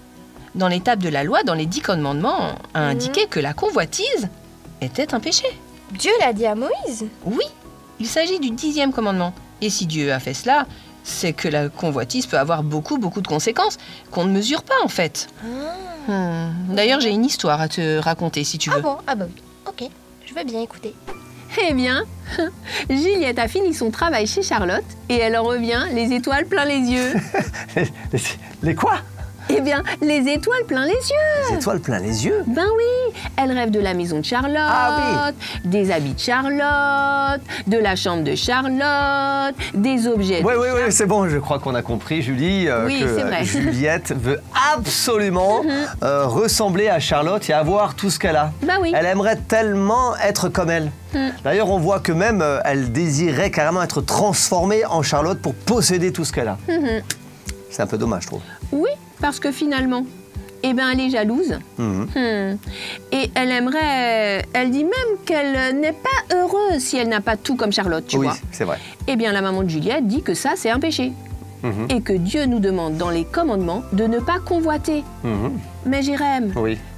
S8: dans l'étape de la loi, dans les 10 commandements, a indiqué que la convoitise était un péché.
S9: Dieu l'a dit à Moïse?
S8: Oui, il s'agit du 10e commandement. Et si Dieu a fait cela, c'est que la convoitise peut avoir beaucoup de conséquences qu'on ne mesure pas en fait. D'ailleurs, j'ai une histoire à te raconter si tu veux.
S9: Ah bon? Ah bah oui, ok, je veux bien écouter.
S5: Eh bien, Juliette a fini son travail chez Charlotte et elle en revient les étoiles plein les yeux.
S4: Les quoi?
S5: Eh bien, les étoiles plein les yeux.
S4: Les étoiles plein les yeux?
S5: Ben oui, elle rêve de la maison de Charlotte, des habits de Charlotte, de la chambre de Charlotte, des objets
S4: Oui, c'est bon, je crois qu'on a compris, Julie,
S5: Oui, c'est vrai.
S4: que Juliette veut absolument ressembler à Charlotte et avoir tout ce qu'elle a.
S5: Ben oui.
S4: Elle aimerait tellement être comme elle. D'ailleurs, on voit que même elle désirait carrément être transformée en Charlotte pour posséder tout ce qu'elle a. C'est un peu dommage, je trouve.
S5: Oui, parce que finalement, eh ben, elle est jalouse. Et elle aimerait... Elle dit même qu'elle n'est pas heureuse si elle n'a pas tout comme Charlotte, tu vois.
S4: Oui, c'est vrai.
S5: Eh bien, la maman de Juliette dit que ça, c'est un péché. Et que Dieu nous demande dans les commandements de ne pas convoiter. Mais Jérém,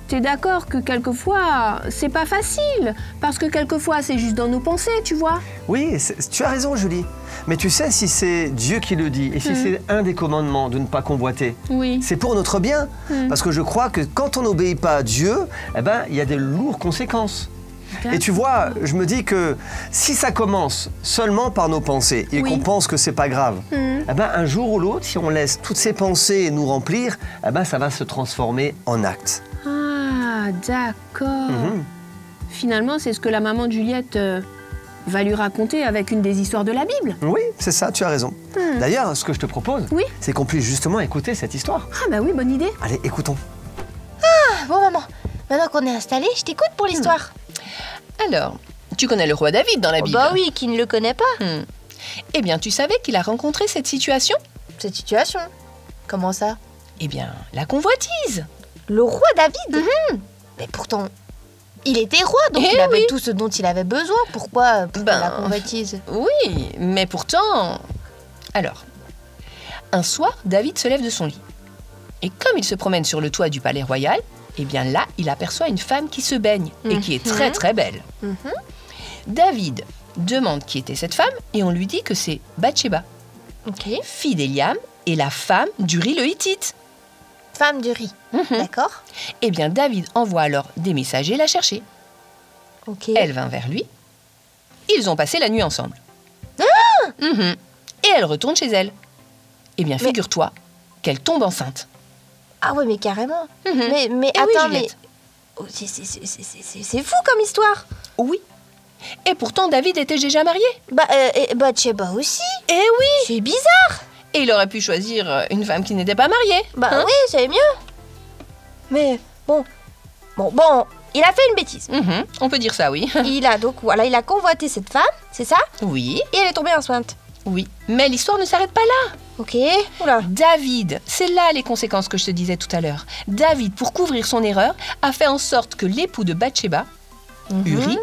S5: t'es d'accord que quelquefois, c'est pas facile. Parce que quelquefois, c'est juste dans nos pensées, tu vois.
S4: Oui, tu as raison, Julie. Mais tu sais, si c'est Dieu qui le dit, et si c'est un des commandements de ne pas convoiter,
S5: Oui.
S4: c'est pour notre bien. Parce que je crois que quand on n'obéit pas à Dieu, eh ben, il y a des lourdes conséquences. Et tu vois, je me dis que si ça commence seulement par nos pensées et qu'on pense que c'est pas grave, eh ben, un jour ou l'autre, si on laisse toutes ces pensées nous remplir, eh ben, ça va se transformer en actes.
S5: Ah, d'accord. Finalement, c'est ce que la maman de Juliette va lui raconter avec une des histoires de la Bible.
S4: Oui, c'est ça, tu as raison. D'ailleurs, ce que je te propose, c'est qu'on puisse justement écouter cette histoire.
S5: Ah bah oui, bonne idée.
S4: Allez, écoutons.
S9: Bon, maman, maintenant qu'on est installé, je t'écoute pour l'histoire.
S8: Alors, tu connais le roi David dans la Bible?
S9: Bah oui, qui ne le connaît pas.
S8: Eh bien, tu savais qu'il a rencontré cette situation?
S9: Cette situation. Comment ça?
S8: Eh bien, la convoitise.
S9: Le roi David. Mais pourtant, il était roi, donc il avait tout ce dont il avait besoin. Pourquoi la convoitise?
S8: Oui, mais pourtant... Alors, un soir, David se lève de son lit. Et comme il se promène sur le toit du palais royal, eh bien là, il aperçoit une femme qui se baigne et qui est très très belle. David demande qui était cette femme et on lui dit que c'est Bathsheba, fille d'Eliam et la femme d'Uri le Hittite.
S9: Femme d'Uri, d'accord.
S8: Eh bien, David envoie alors des messagers la chercher. Elle vint vers lui. Ils ont passé la nuit ensemble. Et elle retourne chez elle. Eh bien, figure-toi qu'elle tombe enceinte.
S9: Ah ouais, mais carrément. Mais attends, mais... C'est fou comme histoire.
S8: Oui. Et pourtant, David était déjà marié.
S9: Bathsheba aussi.
S8: Eh oui.
S9: C'est bizarre.
S8: Et il aurait pu choisir une femme qui n'était pas mariée.
S9: Oui, c'est mieux. Mais bon, il a fait une bêtise.
S8: On peut dire ça, oui.
S9: Il a convoité cette femme, c'est ça?
S8: Oui.
S9: Et elle est tombée enceinte.
S8: Oui, mais l'histoire ne s'arrête pas là.
S9: Oula.
S8: David, c'est là les conséquences que je te disais tout à l'heure. David, pour couvrir son erreur, a fait en sorte que l'époux de Bathsheba, Uri,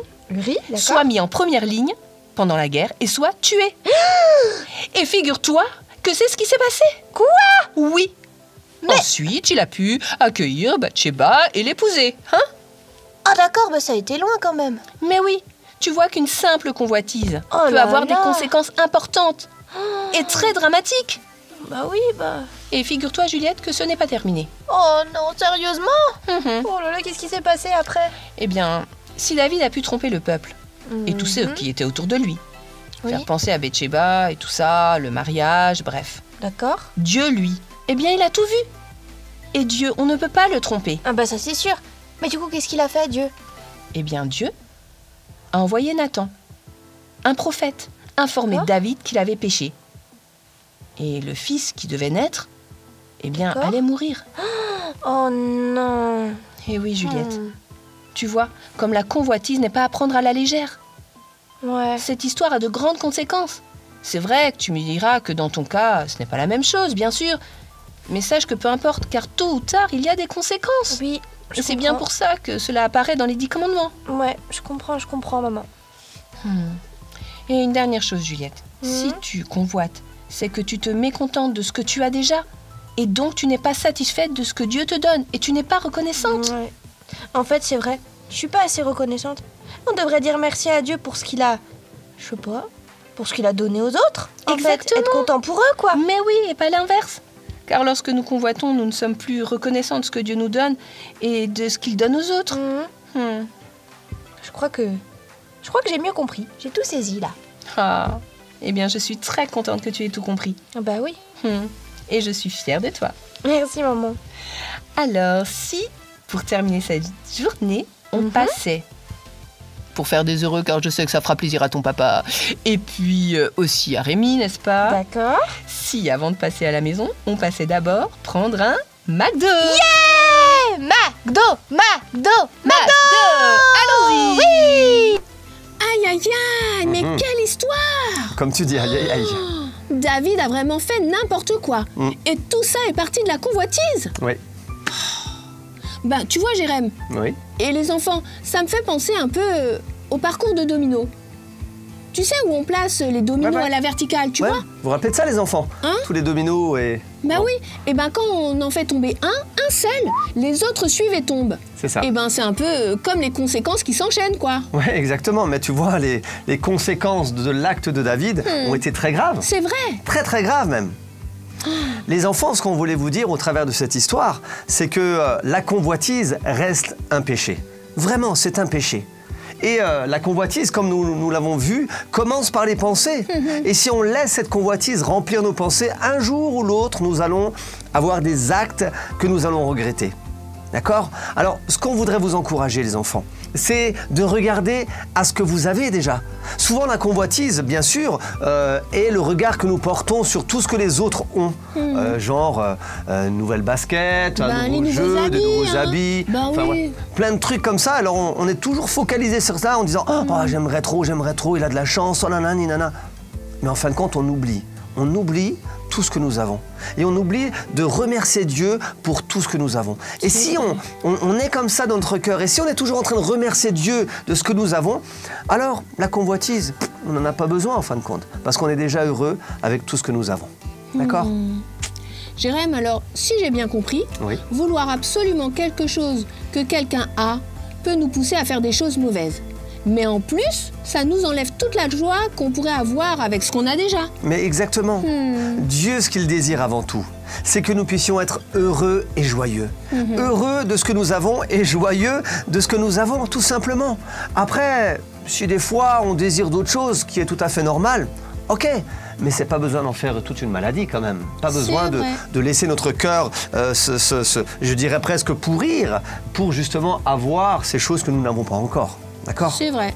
S8: soit mis en première ligne pendant la guerre et soit tué. Et figure-toi que c'est ce qui s'est passé.
S9: Quoi?
S8: Oui. Ensuite, il a pu accueillir Bathsheba et l'épouser.
S9: Ah d'accord, ça a été loin quand même.
S8: Mais oui, tu vois qu'une simple convoitise peut avoir des conséquences importantes et très dramatiques. Et figure-toi, Juliette, que ce n'est pas terminé.
S9: Oh non, sérieusement? Oh là là, qu'est-ce qui s'est passé après?
S8: Eh bien, si David a pu tromper le peuple et tous ceux qui étaient autour de lui, faire penser à Bathsheba et tout ça, le mariage, bref.
S9: D'accord.
S8: Dieu, lui, eh bien, il a tout vu. Et Dieu, on ne peut pas le tromper.
S9: Ah ça c'est sûr. Mais du coup, qu'est-ce qu'il a fait, Dieu?
S8: Eh bien, Dieu a envoyé Nathan, un prophète, informer David qu'il avait péché. Et le fils qui devait naître, eh bien, allait mourir.
S9: Oh non.
S8: Eh oui, Juliette. Tu vois, comme la convoitise n'est pas à prendre à la légère. Cette histoire a de grandes conséquences. C'est vrai que tu me diras que dans ton cas, ce n'est pas la même chose, bien sûr. Mais sache que peu importe, car tôt ou tard, il y a des conséquences.
S9: Oui,
S8: et c'est bien pour ça que cela apparaît dans les 10 commandements.
S9: Ouais, je comprends, maman.
S8: Et une dernière chose, Juliette. Si tu convoites, c'est que tu te mécontentes de ce que tu as déjà. Et donc, tu n'es pas satisfaite de ce que Dieu te donne. Et tu n'es pas reconnaissante.
S9: En fait, c'est vrai. Je suis pas assez reconnaissante. On devrait dire merci à Dieu pour ce qu'il a... Je sais pas... Pour ce qu'il a donné aux autres.
S8: Exactement.
S9: Être content pour eux, quoi.
S8: Mais oui, et pas l'inverse. Car lorsque nous convoitons, nous ne sommes plus reconnaissants de ce que Dieu nous donne et de ce qu'il donne aux autres.
S9: Je crois que j'ai mieux compris. J'ai tout saisi, là.
S8: Ah, eh bien, je suis très contente que tu aies tout compris.
S9: Bah oui.
S8: Et je suis fière de toi.
S9: Merci, maman.
S8: Alors, si, pour terminer cette journée, on passait... Pour faire des heureux, car je sais que ça fera plaisir à ton papa. Et puis aussi à Rémi, n'est-ce pas?
S9: D'accord.
S8: Si, avant de passer à la maison, on passait d'abord prendre un McDo.
S9: Yeah! McDo!
S8: Allons-y!
S9: Oui!
S5: Aïe, aïe, aïe, mais quelle histoire!
S4: Comme tu dis, aïe, aïe, aïe.
S5: David a vraiment fait n'importe quoi. Et tout ça est parti de la convoitise.
S4: Oui.
S5: Tu vois, Jérém.
S4: Oui.
S5: Et les enfants, ça me fait penser un peu au parcours de domino. Tu sais où on place les dominos à la verticale, tu vois?
S4: Vous vous rappelez de ça, les enfants?
S5: Hein?
S4: Tous les dominos et...
S5: Bah oui, et ben quand on en fait tomber un seul, les autres suivent et tombent.
S4: C'est ça.
S5: Et ben c'est un peu comme les conséquences qui s'enchaînent, quoi.
S4: Ouais, exactement. Mais tu vois, les conséquences de l'acte de David ont été très graves.
S5: C'est vrai.
S4: Très, très graves même. Les enfants, ce qu'on voulait vous dire au travers de cette histoire, c'est que la convoitise reste un péché. Vraiment, c'est un péché. Et la convoitise, comme nous l'avons vu, commence par les pensées. Et si on laisse cette convoitise remplir nos pensées, un jour ou l'autre, nous allons avoir des actes que nous allons regretter. D'accord? Alors, ce qu'on voudrait vous encourager, les enfants, c'est de regarder à ce que vous avez déjà. Souvent, la convoitise, bien sûr, est le regard que nous portons sur tout ce que les autres ont. Genre, une nouvelle basket, un nouveau jeu, de nouveaux habits. Ouais, plein de trucs comme ça. Alors, on est toujours focalisé sur ça en disant « Oh, j'aimerais trop, il a de la chance, oh nanani, nana ». Mais en fin de compte, on oublie tout ce que nous avons. Et on oublie de remercier Dieu pour tout ce que nous avons. Et si on est comme ça dans notre cœur, et si on est toujours en train de remercier Dieu de ce que nous avons, alors la convoitise, on n'en a pas besoin en fin de compte, parce qu'on est déjà heureux avec tout ce que nous avons. D'accord?
S5: Jérém, alors, si j'ai bien compris, vouloir absolument quelque chose que quelqu'un a peut nous pousser à faire des choses mauvaises. Mais en plus, ça nous enlève toute la joie qu'on pourrait avoir avec ce qu'on a déjà. Mais
S4: exactement. Dieu, ce qu'il désire avant tout, c'est que nous puissions être heureux et joyeux. Heureux de ce que nous avons et joyeux de ce que nous avons, tout simplement. Après, si des fois on désire d'autres choses, qui est tout à fait normal, ok, mais c'est pas besoin d'en faire toute une maladie quand même. Pas besoin de laisser notre cœur, je dirais presque pourrir, pour justement avoir ces choses que nous n'avons pas encore. D'accord?
S5: C'est vrai.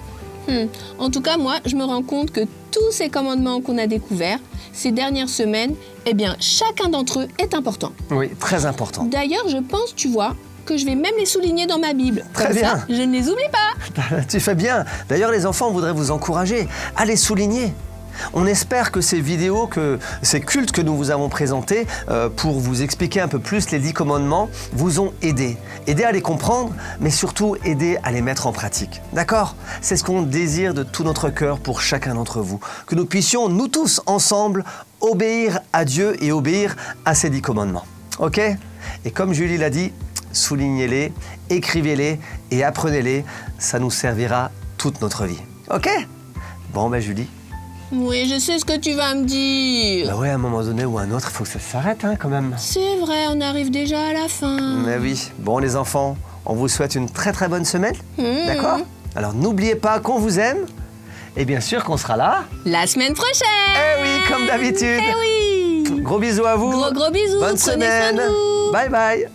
S5: En tout cas, moi, je me rends compte que tous ces commandements qu'on a découverts ces dernières semaines, eh bien, chacun d'entre eux est important.
S4: Oui, très important.
S5: D'ailleurs, je pense, tu vois, que je vais même les souligner dans ma Bible.
S4: Très bien.
S5: Ça, je ne les oublie pas.
S4: Tu fais bien. D'ailleurs, les enfants, on voudrait vous encourager à les souligner. On espère que ces vidéos, ces cultes que nous vous avons présentés pour vous expliquer un peu plus les 10 commandements vous ont aidé. Aidé à les comprendre, mais surtout aidé à les mettre en pratique. D'accord? C'est ce qu'on désire de tout notre cœur pour chacun d'entre vous. Que nous puissions, nous tous, ensemble, obéir à Dieu et obéir à ces 10 commandements. Ok? Et comme Julie l'a dit, soulignez-les, écrivez-les et apprenez-les. Ça nous servira toute notre vie. Ok? Bon, ben Julie.
S5: Oui, je sais ce que tu vas me dire.
S4: Bah ouais, à un moment donné ou à un autre, il faut que ça s'arrête quand même.
S5: C'est vrai, on arrive déjà à la fin.
S4: Mais oui. Bon, les enfants, on vous souhaite une très très bonne semaine. D'accord? Alors n'oubliez pas qu'on vous aime. Et bien sûr qu'on sera là
S5: la semaine prochaine.
S4: Eh oui, comme d'habitude.
S5: Eh oui.
S4: Gros bisous à vous.
S5: Gros bisous.
S4: Bonne semaine.
S5: Prenez soin de vous.
S4: Bye bye.